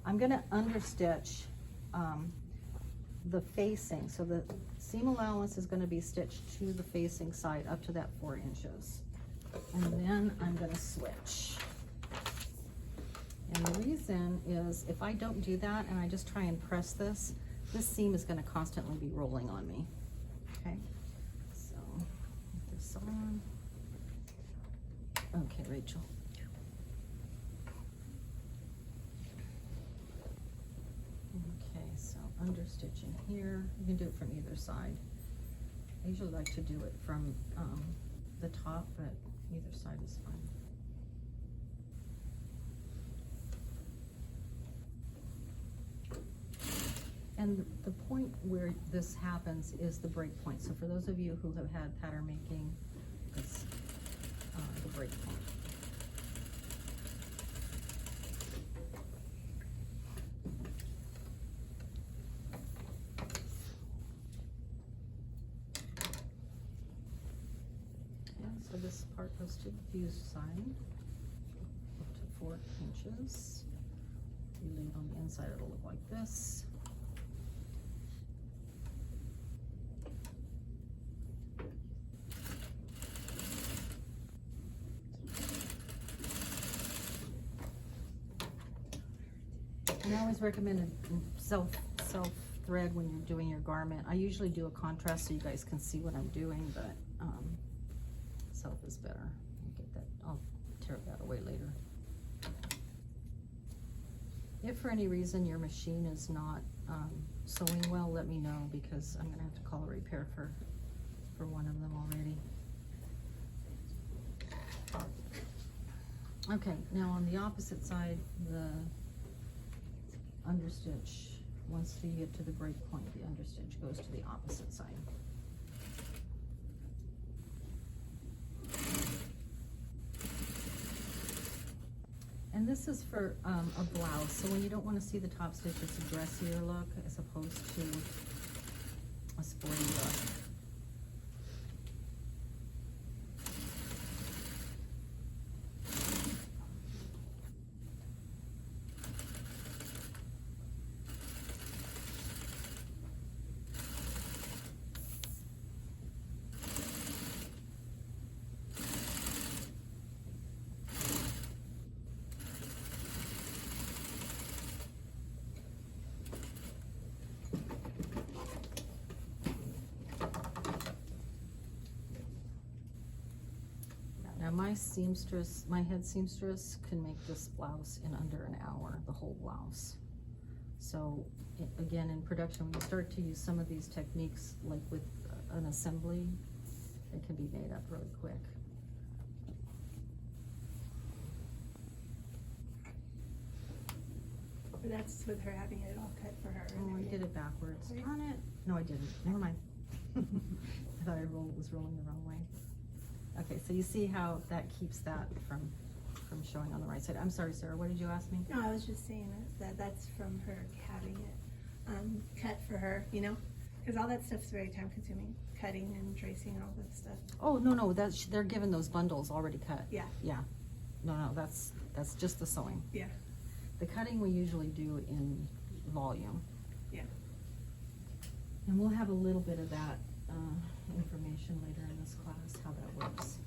I'm gonna understitch the facing. So the seam allowance is gonna be stitched to the facing side up to that 4 inches. And then I'm gonna switch. And the reason is if I don't do that and I just try and press this seam is gonna constantly be rolling on me. Okay, so put this on. Okay, Rachel. Okay, so understitching here. You can do it from either side. I usually like to do it from the top, but either side is fine. And the point where this happens is the break point. So for those of you who have had pattern making, it's the break point. And so this part goes to the fused side, up to 4 inches. You lay it on the inside, it'll look like this. And I always recommend a self thread when you're doing your garment. I usually do a contrast so you guys can see what I'm doing, but self is better. I'll tear that away later. If for any reason your machine is not sewing well, let me know, because I'm gonna have to call a repair for one of them already. Okay, now on the opposite side, the understitch, once you get to the break point, the understitch goes to the opposite side. And this is for a blouse, so when you don't want to see the top stitch, it's a dressier look as opposed to a sporty look. Now my head seamstress can make this blouse in under an hour, the whole blouse. So again, in production, when you start to use some of these techniques, like with an assembly, it can be made up really quick. But that's with her having it all cut for her. Oh, I did it backwards. Darn it. No, I didn't. Never mind. I thought I was rolling the wrong way. Okay, so you see how that keeps that from showing on the right side. I'm sorry, Sarah, what did you ask me? No, I was just saying that's from her having it cut for her, you know? Because all that stuff's very time consuming, cutting and tracing and all that stuff. Oh, no, they're given those bundles already cut. Yeah. Yeah. No, that's just the sewing. Yeah. The cutting we usually do in volume. Yeah. And we'll have a little bit of that information later in this class, how that works.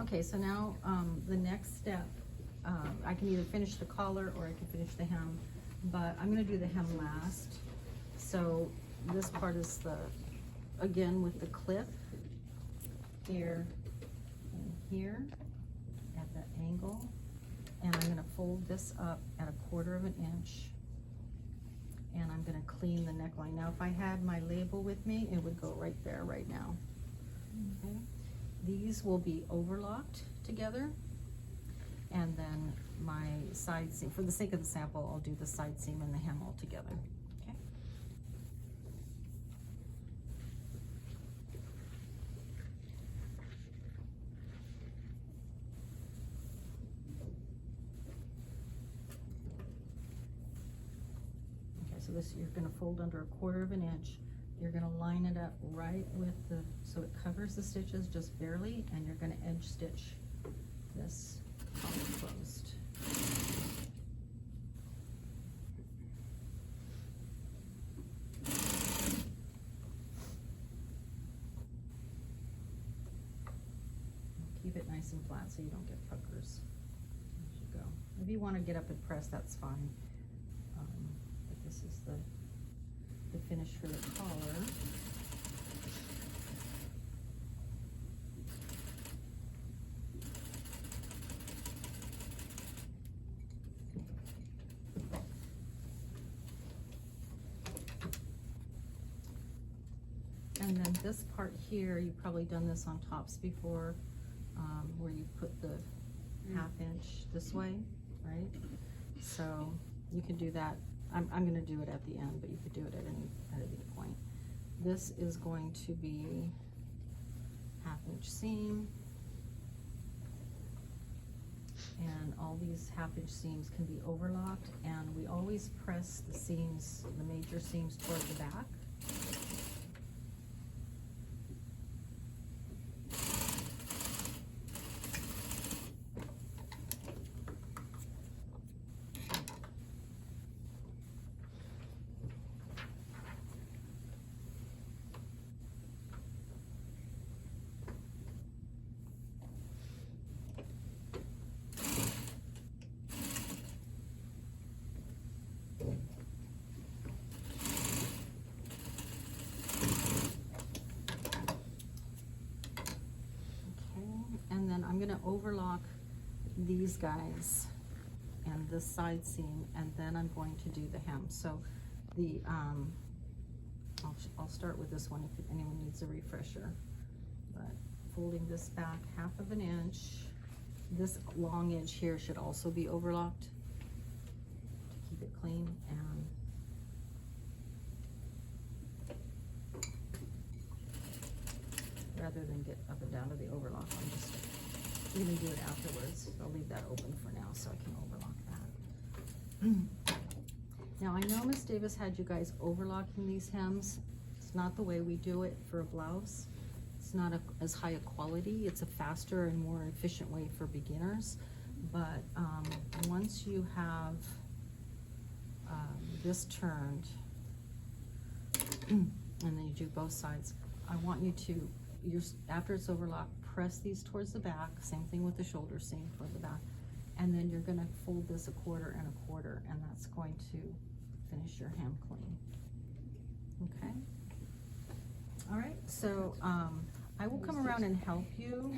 Okay, so now the next step, I can either finish the collar or I can finish the hem, but I'm gonna do the hem last. So this part is again with the clip here and here at that angle. And I'm gonna fold this up at 1/4 of an inch. And I'm gonna clean the neckline. Now, if I had my label with me, it would go right there right now. Okay. These will be overlocked together. And then my side seam, for the sake of the sample, I'll do the side seam and the hem all together. Okay. So this, you're gonna fold under 1/4 of an inch. You're gonna line it up right with so it covers the stitches just barely, and you're gonna edge stitch this collar closed. Okay, so this, you're gonna fold under 1/4 of an inch. You're gonna line it up right with so it covers the stitches just barely, and you're gonna edge stitch this collar closed. Okay. So nice and flat so you don't get puckers as you go. If you want to get up and press, that's fine. But this is the finish for the collar. And then this part here, you've probably done this on tops before, where you put the ½ inch this way, right? So you can do that. I'm gonna do it at the end, but you could do it at any point. This is going to be ½ inch seam. And all these ½ inch seams can be overlocked, and we always press the seams, the major seams toward the back. And then I'm gonna overlock these guys and this side seam, and then I'm going to do the hem. So the I'll start with this one if anyone needs a refresher. But folding this back ½ inch, this long edge here should also be overlocked to keep it clean. And rather than get up and down to the overlock, I'm just gonna do it afterwards. I'll leave that open for now so I can overlock that. Now I know Miss Davis had you guys overlocking these hems. It's not the way we do it for a blouse. It's not as high a quality. It's a faster and more efficient way for beginners. But once you have this turned, and then you do both sides, I want you to, after it's overlocked, press these towards the back. Same thing with the shoulder seam toward the back. And then you're gonna fold this 1/4 and 1/4, and that's going to finish your hem clean. Okay? All right, so I will come around and help you.